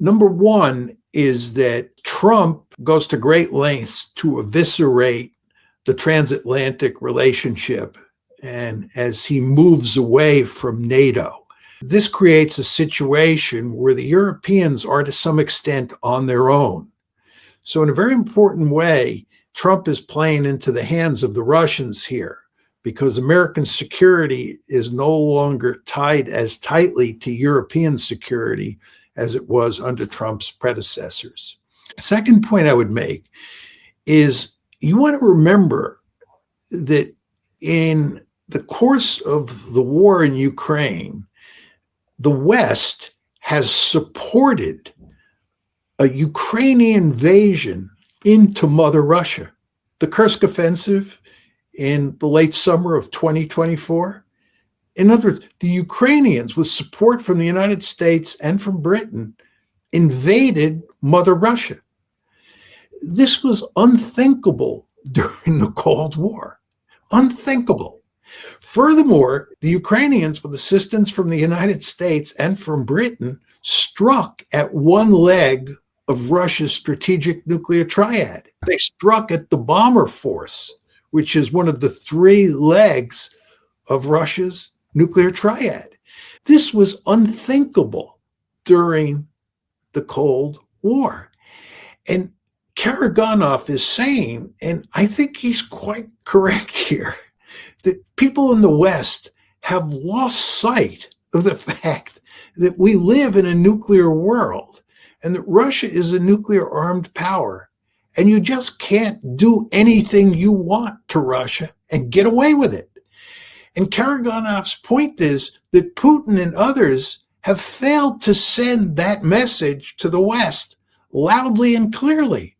Number one is that Trump goes to great lengths to eviscerate the transatlantic relationship, and as he moves away from NATO. This creates a situation where the Europeans are to some extent on their own. So in a very important way, Trump is playing into the hands of the Russians here, because American security is no longer tied as tightly to European security as it was under Trump's predecessors. Second point I would make is you want to remember that in the course of the war in Ukraine, the West has supported a Ukrainian invasion into Mother Russia. The Kursk offensive in the late summer of 2024. In other words, the Ukrainians, with support from the United States and from Britain, invaded Mother Russia. This was unthinkable during the Cold War. Unthinkable. Furthermore, the Ukrainians, with assistance from the United States and from Britain, struck at one leg of Russia's strategic nuclear triad. They struck at the bomber force, which is one of the three legs of Russia's nuclear triad. This was unthinkable during the Cold War. And Karaganov is saying, and I think he's quite correct here, that people in the West have lost sight of the fact that we live in a nuclear world and that Russia is a nuclear armed power. And you just can't do anything you want to Russia and get away with it. And Karaganov's point is that Putin and others have failed to send that message to the West loudly and clearly.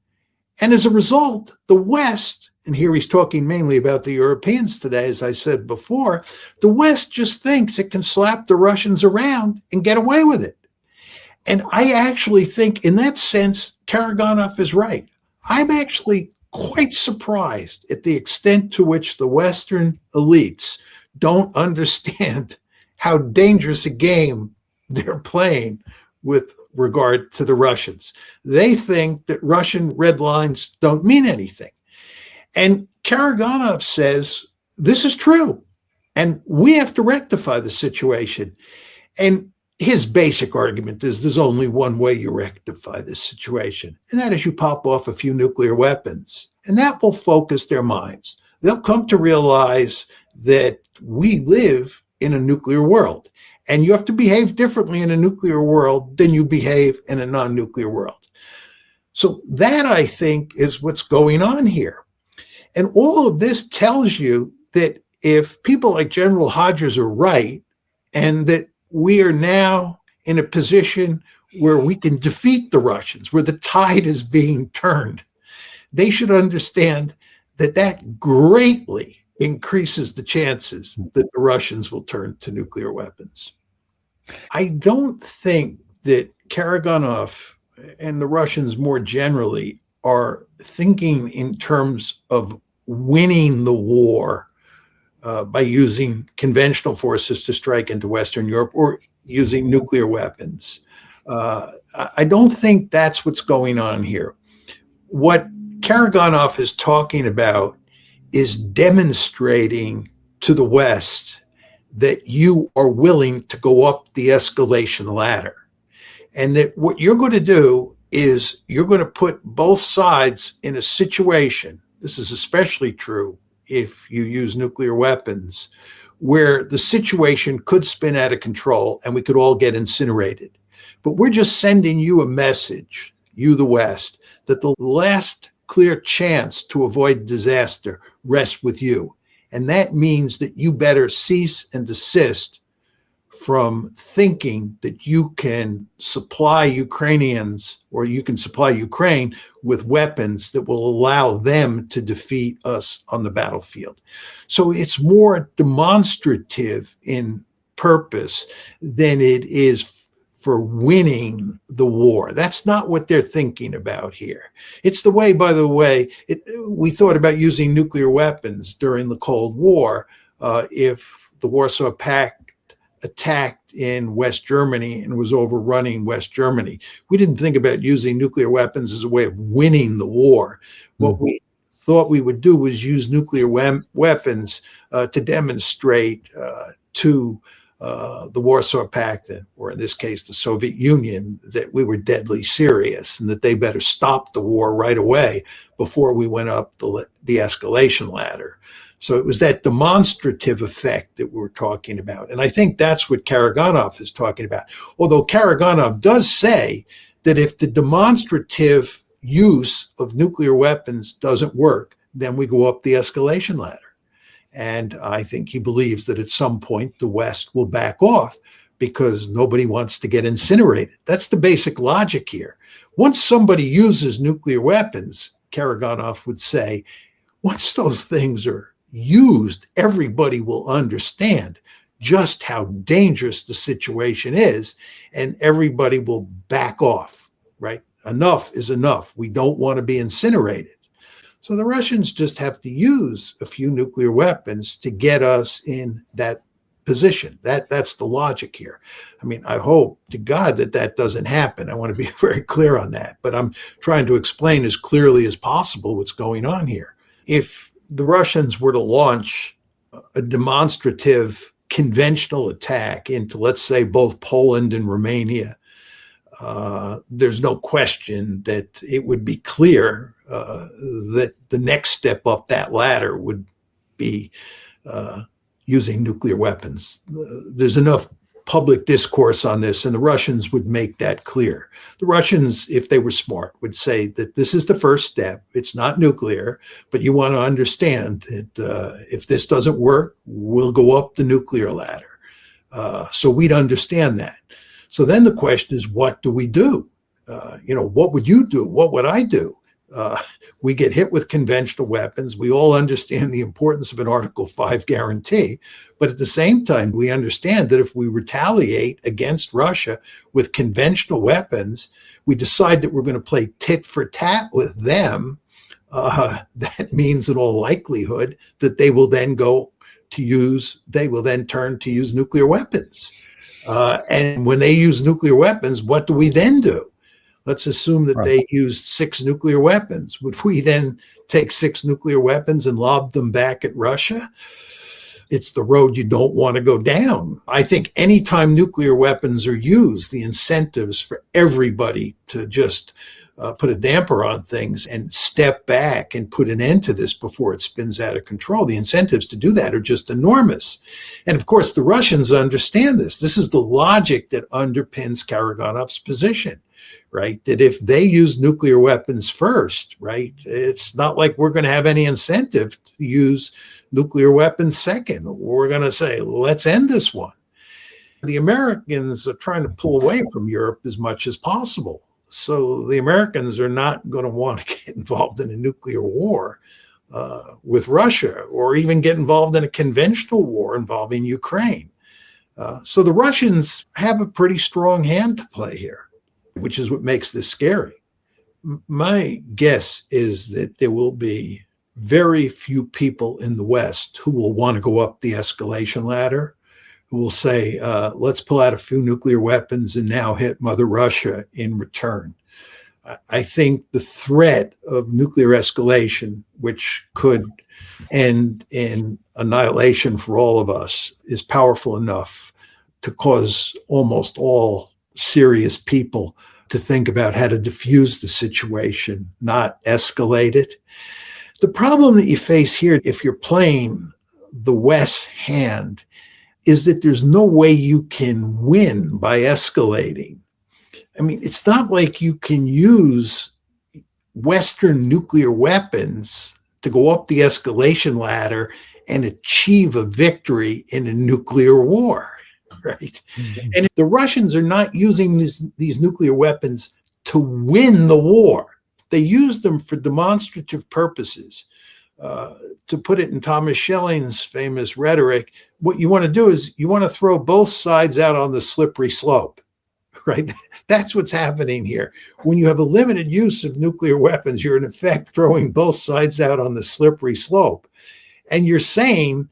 And as a result, the West, and here he's talking mainly about the Europeans today, as I said before, the West just thinks it can slap the Russians around and get away with it. And I actually think in that sense, Karaganov is right. I'm actually quite surprised at the extent to which the Western elites don't understand how dangerous a game they're playing with regard to the Russians. They think that Russian red lines don't mean anything. And Karaganov says, this is true, and we have to rectify the situation. And his basic argument is there's only one way you rectify this situation, and that is you pop off a few nuclear weapons, and that will focus their minds. They'll come to realize that we live in a nuclear world, and you have to behave differently in a nuclear world than you behave in a non-nuclear world. So that, I think, is what's going on here. And all of this tells you that if people like General Hodges are right, and that we are now in a position where we can defeat the Russians, where the tide is being turned, they should understand that that greatly increases the chances that the Russians will turn to nuclear weapons. I don't think that Karaganov and the Russians more generally are thinking in terms of winning the war by using conventional forces to strike into Western Europe or using nuclear weapons. I don't think that's what's going on here. What Karaganov is talking about is demonstrating to the West that you are willing to go up the escalation ladder. And that what you're going to do is you're going to put both sides in a situation, this is especially true if you use nuclear weapons, where the situation could spin out of control and we could all get incinerated. But we're just sending you a message, you the West, that the last clear chance to avoid disaster rests with you. And that means that you better cease and desist from thinking that you can supply Ukrainians or you can supply Ukraine with weapons that will allow them to defeat us on the battlefield. So it's more demonstrative in purpose than it is for winning the war. That's not what they're thinking about here. It's the way, by the way, we thought about using nuclear weapons during the Cold War if the Warsaw Pact attacked in West Germany and was overrunning West Germany. We didn't think about using nuclear weapons as a way of winning the war. What we thought we would do was use nuclear weapons to demonstrate to the Warsaw Pact, or in this case, the Soviet Union, that we were deadly serious and that they better stop the war right away before we went up the escalation ladder. So it was that demonstrative effect that we're talking about. And I think that's what Karaganov is talking about. Although Karaganov does say that if the demonstrative use of nuclear weapons doesn't work, then we go up the escalation ladder. And I think he believes that at some point the West will back off because nobody wants to get incinerated. That's the basic logic here. Once somebody uses nuclear weapons, Karaganov would say, once those things are used, everybody will understand just how dangerous the situation is, and everybody will back off, right? Enough is enough. We don't want to be incinerated. So the Russians just have to use a few nuclear weapons to get us in that position. That's the logic here. I mean, I hope to God that that doesn't happen. I want to be very clear on that, but I'm trying to explain as clearly as possible what's going on here. If the Russians were to launch a demonstrative conventional attack into, let's say, both Poland and Romania, there's no question that it would be clear that the next step up that ladder would be using nuclear weapons. There's enough public discourse on this, and the Russians would make that clear. The Russians, if they were smart, would say that this is the first step. It's not nuclear, but you want to understand that if this doesn't work, we'll go up the nuclear ladder. So we'd understand that. So then the question is, what do we do? What would you do? What would I do? We get hit with conventional weapons. We all understand the importance of an Article 5 guarantee. But at the same time, we understand that if we retaliate against Russia with conventional weapons, we decide that we're going to play tit for tat with them. That means in all likelihood that they will then turn to use nuclear weapons. And when they use nuclear weapons, what do we then do? Let's assume that they used 6 nuclear weapons. Would we then take 6 nuclear weapons and lob them back at Russia? It's the road you don't want to go down. I think anytime nuclear weapons are used, the incentives for everybody to just put a damper on things and step back and put an end to this before it spins out of control, the incentives to do that are just enormous. And of course, the Russians understand this. This is the logic that underpins Karaganov's position. Right? That if they use nuclear weapons first, right, it's not like we're going to have any incentive to use nuclear weapons second. We're going to say, let's end this one. The Americans are trying to pull away from Europe as much as possible. So the Americans are not going to want to get involved in a nuclear war with Russia, or even get involved in a conventional war involving Ukraine. So the Russians have a pretty strong hand to play here, which is what makes this scary. My guess is that there will be very few people in the West who will want to go up the escalation ladder, who will say, let's pull out a few nuclear weapons and now hit Mother Russia in return. I think the threat of nuclear escalation, which could end in annihilation for all of us, is powerful enough to cause almost all serious people to think about how to diffuse the situation, not escalate it. The problem that you face here, if you're playing the West's hand, is that there's no way you can win by escalating. I mean, it's not like you can use Western nuclear weapons to go up the escalation ladder and achieve a victory in a nuclear war. Right. Mm-hmm. And the Russians are not using these nuclear weapons to win the war. They use them for demonstrative purposes. To put it in Thomas Schelling's famous rhetoric, what you want to do is you want to throw both sides out on the slippery slope. Right. That's what's happening here. When you have a limited use of nuclear weapons, you're in effect throwing both sides out on the slippery slope. And you're saying,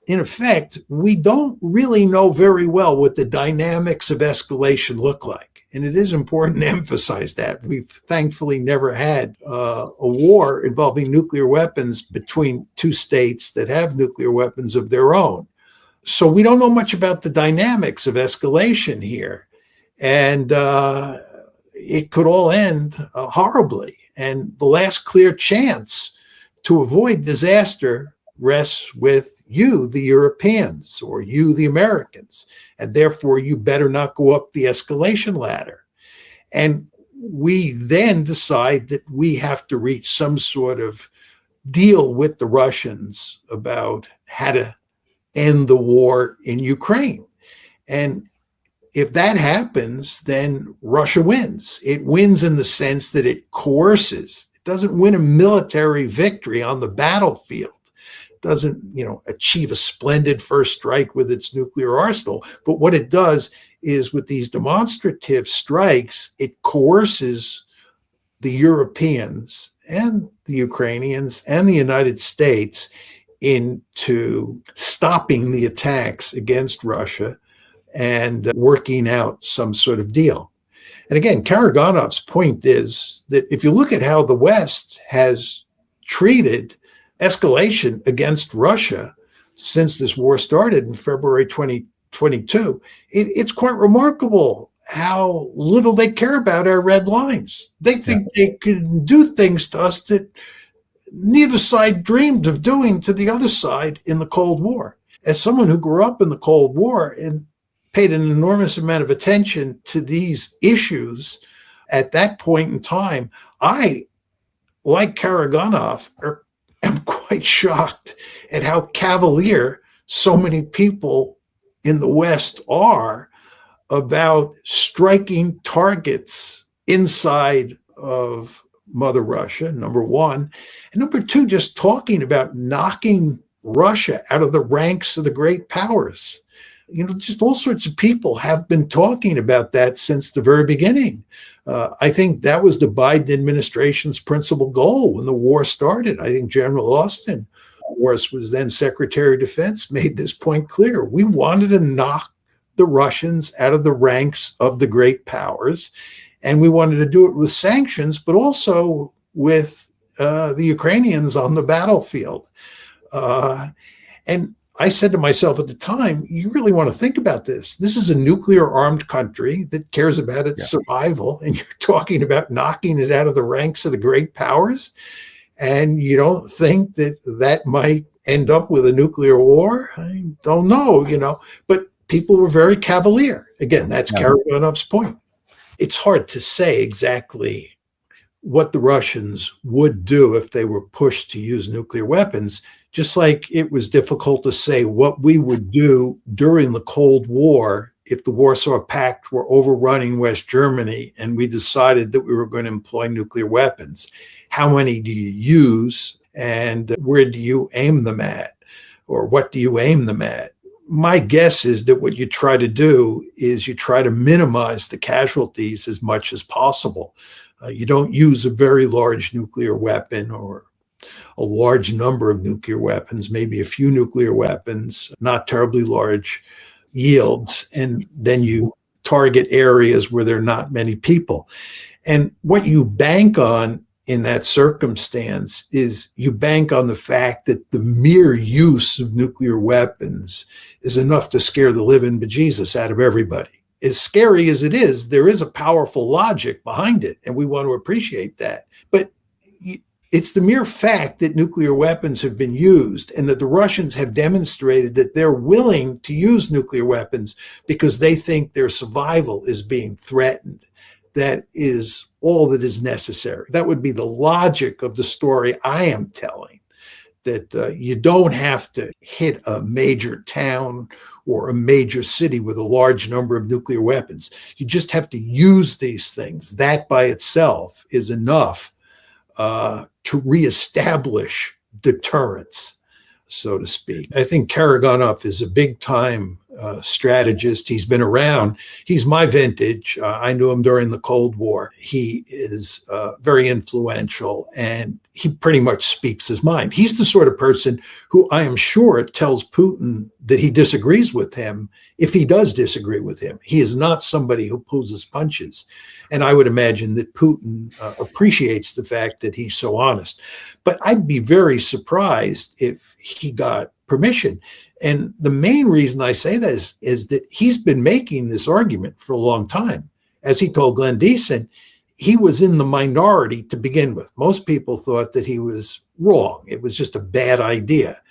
in effect, we don't really know very well what the dynamics of escalation look like. And it is important to emphasize that. We've thankfully never had a war involving nuclear weapons between two states that have nuclear weapons of their own. So we don't know much about the dynamics of escalation here. And it could all end horribly. And the last clear chance to avoid disaster rests with you, the Europeans, or you, the Americans. And therefore, you better not go up the escalation ladder. And we then decide that we have to reach some sort of deal with the Russians about how to end the war in Ukraine. And if that happens, then Russia wins. It wins in the sense that it coerces. It doesn't win a military victory on the battlefield. It doesn't, achieve a splendid first strike with its nuclear arsenal. But what it does is with these demonstrative strikes, it coerces the Europeans and the Ukrainians and the United States into stopping the attacks against Russia and working out some sort of deal. And again, Karagonov's point is that if you look at how the West has treated escalation against Russia since this war started in February 2022, it's quite remarkable how little they care about our red lines. They think they can do things to us that neither side dreamed of doing to the other side in the Cold War. As someone who grew up in the Cold War and paid an enormous amount of attention to these issues at that point in time, I, like Karaganov, am quite shocked at how cavalier so many people in the West are about striking targets inside of Mother Russia, number one. And number two, just talking about knocking Russia out of the ranks of the great powers. Just all sorts of people have been talking about that since the very beginning. I think that was the Biden administration's principal goal when the war started. I think General Austin, of course, was then Secretary of Defense, made this point clear. We wanted to knock the Russians out of the ranks of the great powers, and we wanted to do it with sanctions, but also with the Ukrainians on the battlefield. And I said to myself at the time, you really want to think about this. This is a nuclear armed country that cares about its survival. And you're talking about knocking it out of the ranks of the great powers. And you don't think that that might end up with a nuclear war? I don't know, but people were very cavalier. Again, that's Karagonov's point. It's hard to say exactly what the Russians would do if they were pushed to use nuclear weapons, just like it was difficult to say what we would do during the Cold War if the Warsaw Pact were overrunning West Germany and we decided that we were going to employ nuclear weapons. How many do you use and where do you aim them at? Or what do you aim them at? My guess is that what you try to do is you try to minimize the casualties as much as possible. You don't use a very large nuclear weapon or a large number of nuclear weapons, maybe a few nuclear weapons, not terribly large yields, and then you target areas where there are not many people. And what you bank on in that circumstance is you bank on the fact that the mere use of nuclear weapons is enough to scare the living bejesus out of everybody. As scary as it is, there is a powerful logic behind it, and we want to appreciate that. But it's the mere fact that nuclear weapons have been used and that the Russians have demonstrated that they're willing to use nuclear weapons because they think their survival is being threatened. That is all that is necessary. That would be the logic of the story I am telling, that you don't have to hit a major town or a major city with a large number of nuclear weapons. You just have to use these things. That by itself is enough to reestablish deterrence, so to speak. I think Karaganov is a big-time strategist. He's been around. He's my vintage. I knew him during the Cold War. He is very influential, and he pretty much speaks his mind. He's the sort of person who I am sure tells Putin that he disagrees with him if he does disagree with him. He is not somebody who pulls his punches. And I would imagine that Putin appreciates the fact that he's so honest. But I'd be very surprised if he got permission. And the main reason I say that is that he's been making this argument for a long time. As he told Glenn Deason, he was in the minority to begin with. Most people thought that he was wrong. It was just a bad idea.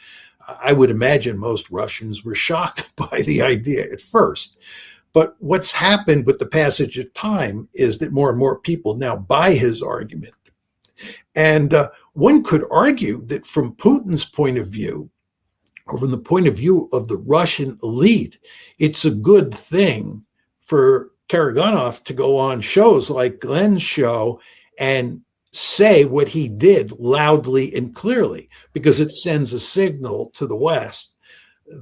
I would imagine most Russians were shocked by the idea at first. But what's happened with the passage of time is that more and more people now buy his argument. And one could argue that from Putin's point of view, or from the point of view of the Russian elite, it's a good thing for Karaganov to go on shows like Glenn's show and say what he did loudly and clearly, because it sends a signal to the West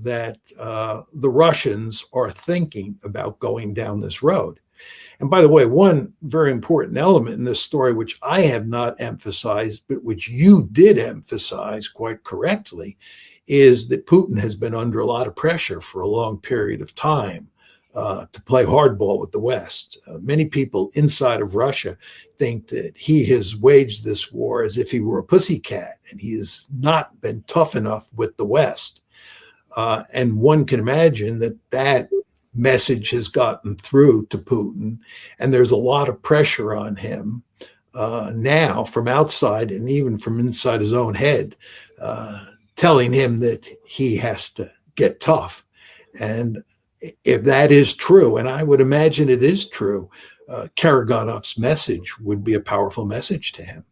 that the Russians are thinking about going down this road. And by the way, one very important element in this story, which I have not emphasized, but which you did emphasize quite correctly, is that Putin has been under a lot of pressure for a long period of time to play hardball with the West. Many people inside of Russia think that he has waged this war as if he were a pussycat, and he has not been tough enough with the West. And one can imagine that that message has gotten through to Putin, and there's a lot of pressure on him now from outside and even from inside his own head, telling him that he has to get tough. And if that is true, and I would imagine it is true, Karaganov's message would be a powerful message to him.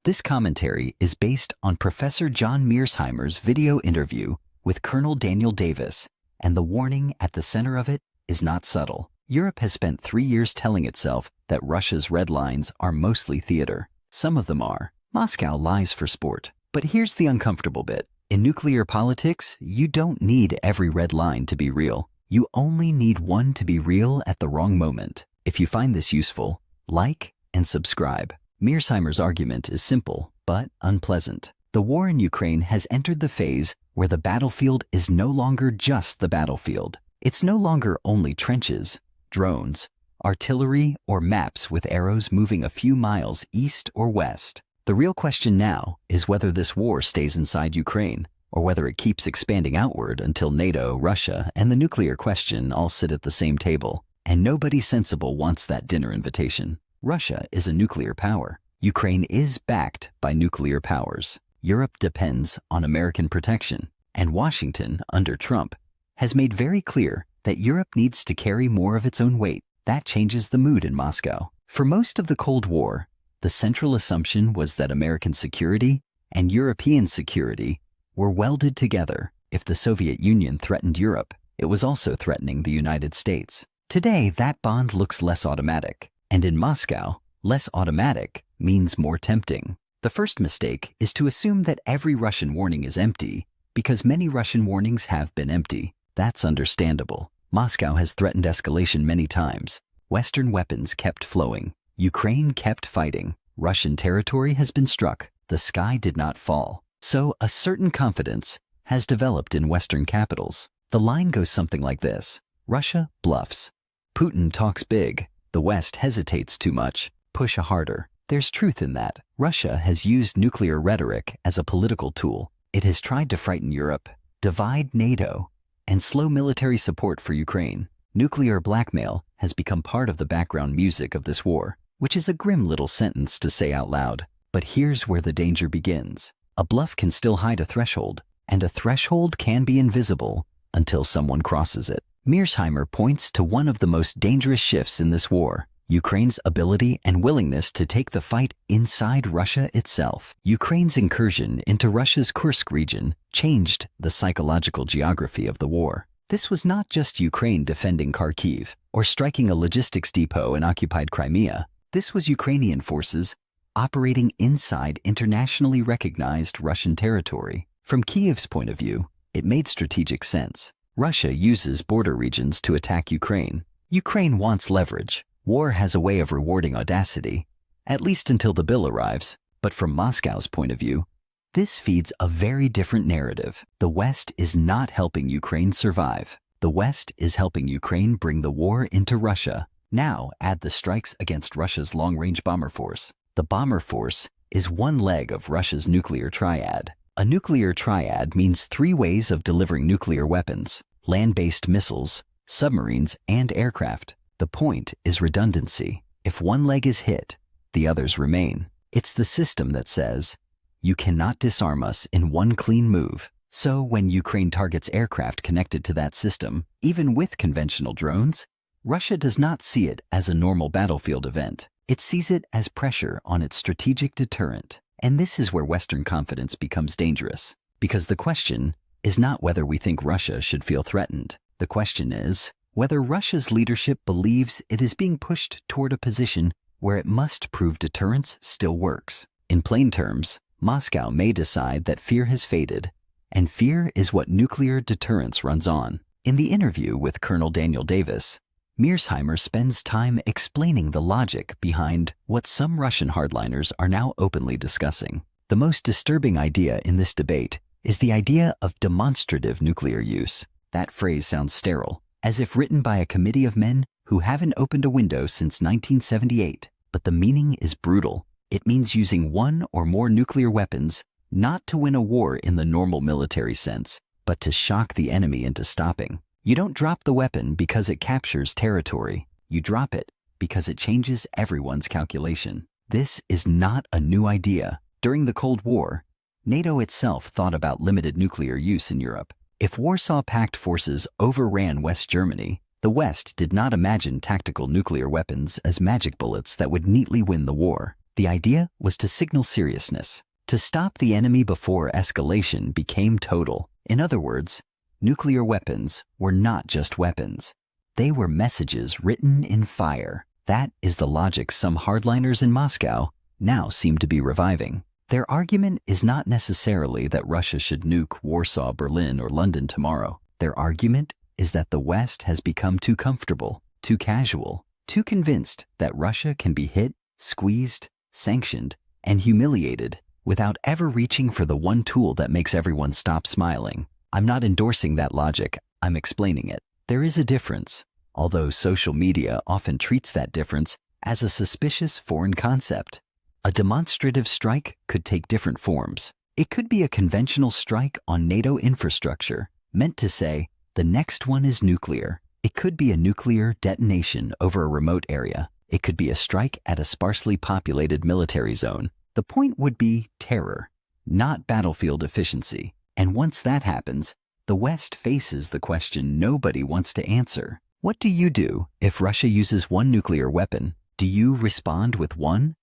This commentary is based on Professor John Mearsheimer's video interview with Colonel Daniel Davis, and the warning at the center of it is not subtle. Europe has spent 3 years telling itself that Russia's red lines are mostly theater. Some of them are. Moscow lies for sport. But here's the uncomfortable bit. In nuclear politics, you don't need every red line to be real. You only need one to be real at the wrong moment. If you find this useful, like and subscribe. Mearsheimer's argument is simple, but unpleasant. The war in Ukraine has entered the phase where the battlefield is no longer just the battlefield. It's no longer only trenches, drones, artillery, or maps with arrows moving a few miles east or west. The real question now is whether this war stays inside Ukraine, or whether it keeps expanding outward until NATO, Russia, and the nuclear question all sit at the same table. And nobody sensible wants that dinner invitation. Russia is a nuclear power. Ukraine is backed by nuclear powers. Europe depends on American protection. And Washington, under Trump, has made very clear that Europe needs to carry more of its own weight. That changes the mood in Moscow. For most of the Cold War, the central assumption was that American security and European security were welded together. If the Soviet Union threatened Europe, it was also threatening the United States. Today, that bond looks less automatic. And in Moscow, less automatic means more tempting. The first mistake is to assume that every Russian warning is empty, because many Russian warnings have been empty. That's understandable. Moscow has threatened escalation many times. Western weapons kept flowing. Ukraine kept fighting. Russian territory has been struck. The sky did not fall. So a certain confidence has developed in Western capitals. The line goes something like this. Russia bluffs. Putin talks big. The West hesitates too much. Push harder. There's truth in that. Russia has used nuclear rhetoric as a political tool. It has tried to frighten Europe, divide NATO, and slow military support for Ukraine. Nuclear blackmail has become part of the background music of this war, which is a grim little sentence to say out loud. But here's where the danger begins. A bluff can still hide a threshold, and a threshold can be invisible until someone crosses it. Mearsheimer points to one of the most dangerous shifts in this war, Ukraine's ability and willingness to take the fight inside Russia itself. Ukraine's incursion into Russia's Kursk region changed the psychological geography of the war. This was not just Ukraine defending Kharkiv or striking a logistics depot in occupied Crimea. This was Ukrainian forces operating inside internationally recognized Russian territory. From Kiev's point of view, it made strategic sense. Russia uses border regions to attack Ukraine. Ukraine wants leverage. War has a way of rewarding audacity, at least until the bill arrives. But from Moscow's point of view, this feeds a very different narrative. The West is not helping Ukraine survive. The West is helping Ukraine bring the war into Russia. Now add the strikes against Russia's long-range bomber force. The bomber force is one leg of Russia's nuclear triad. A nuclear triad means 3 ways of delivering nuclear weapons: land-based missiles, submarines, and aircraft. The point is redundancy. If one leg is hit, the others remain. It's the system that says, you cannot disarm us in one clean move. So when Ukraine targets aircraft connected to that system, even with conventional drones, Russia does not see it as a normal battlefield event. It sees it as pressure on its strategic deterrent. And this is where Western confidence becomes dangerous. Because the question is not whether we think Russia should feel threatened. The question is whether Russia's leadership believes it is being pushed toward a position where it must prove deterrence still works. In plain terms, Moscow may decide that fear has faded, and fear is what nuclear deterrence runs on. In the interview with Colonel Daniel Davis, Mearsheimer spends time explaining the logic behind what some Russian hardliners are now openly discussing. The most disturbing idea in this debate is the idea of demonstrative nuclear use. That phrase sounds sterile, as if written by a committee of men who haven't opened a window since 1978. But the meaning is brutal. It means using one or more nuclear weapons not to win a war in the normal military sense, but to shock the enemy into stopping. You don't drop the weapon because it captures territory. You drop it because it changes everyone's calculation. This is not a new idea. During the Cold War, NATO itself thought about limited nuclear use in Europe. If Warsaw Pact forces overran West Germany, the West did not imagine tactical nuclear weapons as magic bullets that would neatly win the war. The idea was to signal seriousness. To stop the enemy before escalation became total. In other words, nuclear weapons were not just weapons. They were messages written in fire. That is the logic some hardliners in Moscow now seem to be reviving. Their argument is not necessarily that Russia should nuke Warsaw, Berlin, or London tomorrow. Their argument is that the West has become too comfortable, too casual, too convinced that Russia can be hit, squeezed, sanctioned, and humiliated without ever reaching for the one tool that makes everyone stop smiling. I'm not endorsing that logic, I'm explaining it. There is a difference, although social media often treats that difference as a suspicious foreign concept. A demonstrative strike could take different forms. It could be a conventional strike on NATO infrastructure, meant to say, the next one is nuclear. It could be a nuclear detonation over a remote area. It could be a strike at a sparsely populated military zone. The point would be terror, not battlefield efficiency. And once that happens, the West faces the question nobody wants to answer. What do you do if Russia uses one nuclear weapon? Do you respond with 1,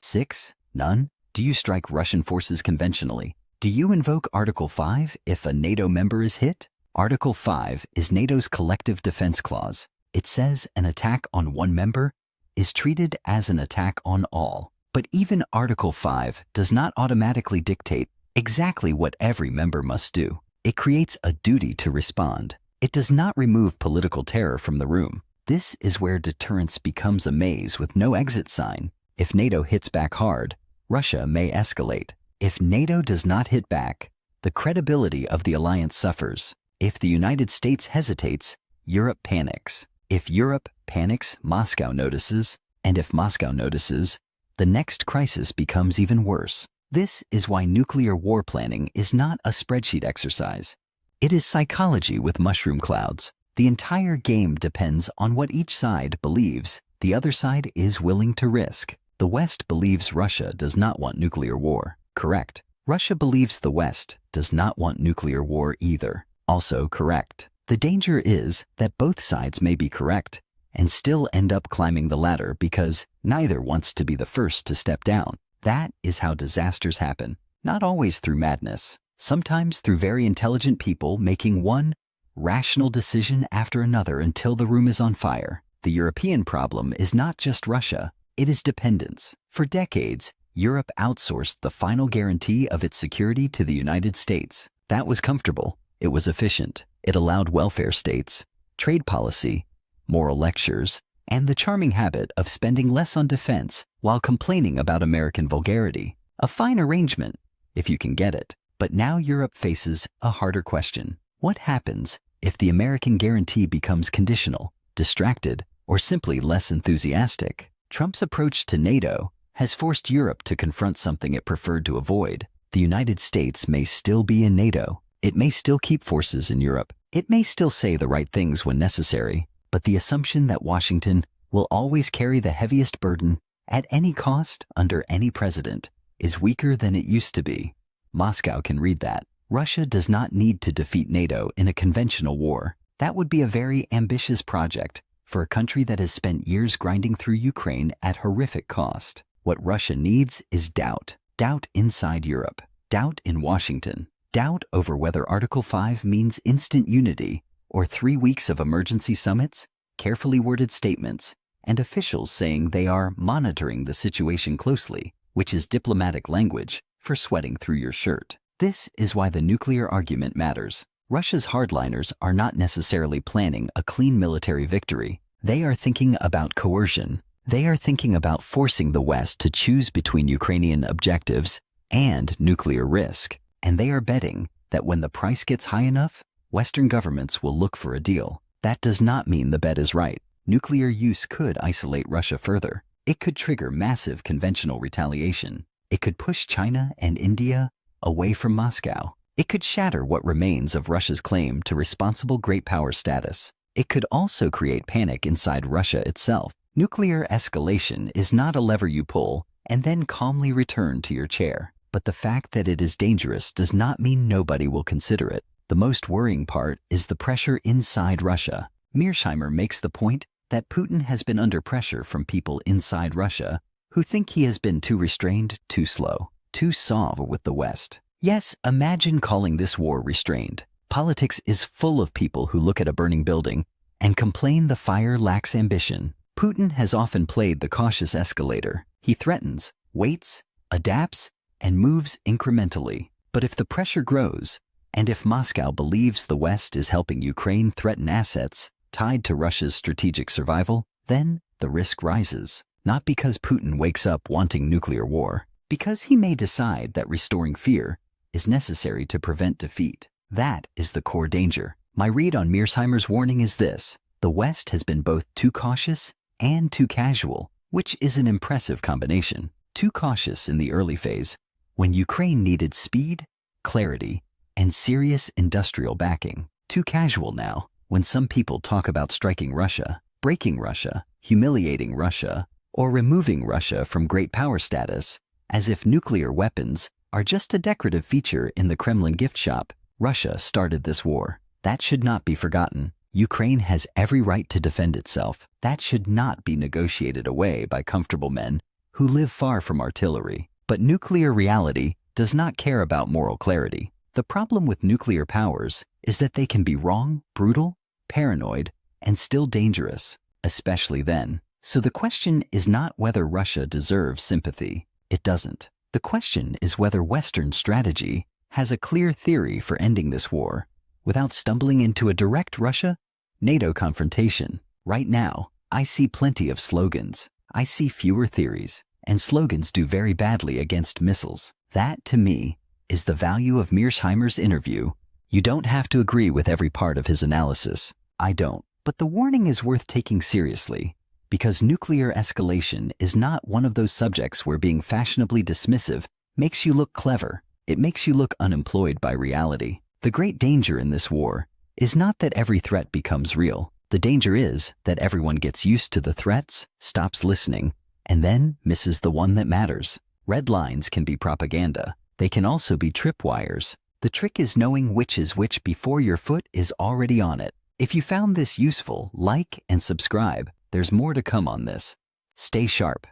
6, none? Do you strike Russian forces conventionally? Do you invoke Article 5 if a NATO member is hit? Article 5 is NATO's collective defense clause. It says an attack on one member is treated as an attack on all. But even Article 5 does not automatically dictate exactly what every member must do. It creates a duty to respond. It does not remove political terror from the room. This is where deterrence becomes a maze with no exit sign. If NATO hits back hard, Russia may escalate. If NATO does not hit back, the credibility of the alliance suffers. If the United States hesitates, Europe panics. If Europe panics, Moscow notices. And if Moscow notices, the next crisis becomes even worse. This is why nuclear war planning is not a spreadsheet exercise. It is psychology with mushroom clouds. The entire game depends on what each side believes the other side is willing to risk. The West believes Russia does not want nuclear war. Correct. Russia believes the West does not want nuclear war either. Also correct. The danger is that both sides may be correct and still end up climbing the ladder because neither wants to be the first to step down. That is how disasters happen, not always through madness, sometimes through very intelligent people making one rational decision after another until the room is on fire. The European problem is not just Russia, it is dependence. For decades, Europe outsourced the final guarantee of its security to the United States. That was comfortable, it was efficient. It allowed welfare states, trade policy, moral lectures, and the charming habit of spending less on defense while complaining about American vulgarity. A fine arrangement, if you can get it. But now Europe faces a harder question. What happens if the American guarantee becomes conditional, distracted, or simply less enthusiastic? Trump's approach to NATO has forced Europe to confront something it preferred to avoid. The United States may still be in NATO. It may still keep forces in Europe. It may still say the right things when necessary. But the assumption that Washington will always carry the heaviest burden at any cost under any president is weaker than it used to be. Moscow can read that. Russia does not need to defeat NATO in a conventional war. That would be a very ambitious project for a country that has spent years grinding through Ukraine at horrific cost. What Russia needs is doubt. Doubt inside Europe. Doubt in Washington. Doubt over whether Article 5 means instant unity or 3 weeks of emergency summits, carefully worded statements, and officials saying they are monitoring the situation closely, which is diplomatic language for sweating through your shirt. This is why the nuclear argument matters. Russia's hardliners are not necessarily planning a clean military victory. They are thinking about coercion. They are thinking about forcing the West to choose between Ukrainian objectives and nuclear risk. And they are betting that when the price gets high enough, Western governments will look for a deal. That does not mean the bet is right. Nuclear use could isolate Russia further. It could trigger massive conventional retaliation. It could push China and India away from Moscow. It could shatter what remains of Russia's claim to responsible great power status. It could also create panic inside Russia itself. Nuclear escalation is not a lever you pull and then calmly return to your chair. But the fact that it is dangerous does not mean nobody will consider it. The most worrying part is the pressure inside Russia. Mearsheimer makes the point that Putin has been under pressure from people inside Russia who think he has been too restrained, too slow, too soft with the West. Yes, imagine calling this war restrained. Politics is full of people who look at a burning building and complain the fire lacks ambition. Putin has often played the cautious escalator. He threatens, waits, adapts, and moves incrementally. But if the pressure grows, and if Moscow believes the West is helping Ukraine threaten assets tied to Russia's strategic survival, then the risk rises. Not because Putin wakes up wanting nuclear war, because he may decide that restoring fear is necessary to prevent defeat. That is the core danger. My read on Mearsheimer's warning is this: the West has been both too cautious and too casual, which is an impressive combination. Too cautious in the early phase, when Ukraine needed speed, clarity, and serious industrial backing. Too casual now, when some people talk about striking Russia, breaking Russia, humiliating Russia, or removing Russia from great power status, as if nuclear weapons are just a decorative feature in the Kremlin gift shop. Russia started this war. That should not be forgotten. Ukraine has every right to defend itself. That should not be negotiated away by comfortable men who live far from artillery. But nuclear reality does not care about moral clarity. The problem with nuclear powers is that they can be wrong, brutal, paranoid, and still dangerous, especially then. So the question is not whether Russia deserves sympathy. It doesn't. The question is whether Western strategy has a clear theory for ending this war without stumbling into a direct Russia-NATO confrontation. Right now, I see plenty of slogans. I see fewer theories, and slogans do very badly against missiles. That, to me, is the value of Mearsheimer's interview. You don't have to agree with every part of his analysis. I don't. But the warning is worth taking seriously, because nuclear escalation is not one of those subjects where being fashionably dismissive makes you look clever. It makes you look unemployed by reality. The great danger in this war is not that every threat becomes real. The danger is that everyone gets used to the threats, stops listening, and then misses the one that matters. Red lines can be propaganda. They can also be tripwires. The trick is knowing which is which before your foot is already on it. If you found this useful, like and subscribe. There's more to come on this. Stay sharp.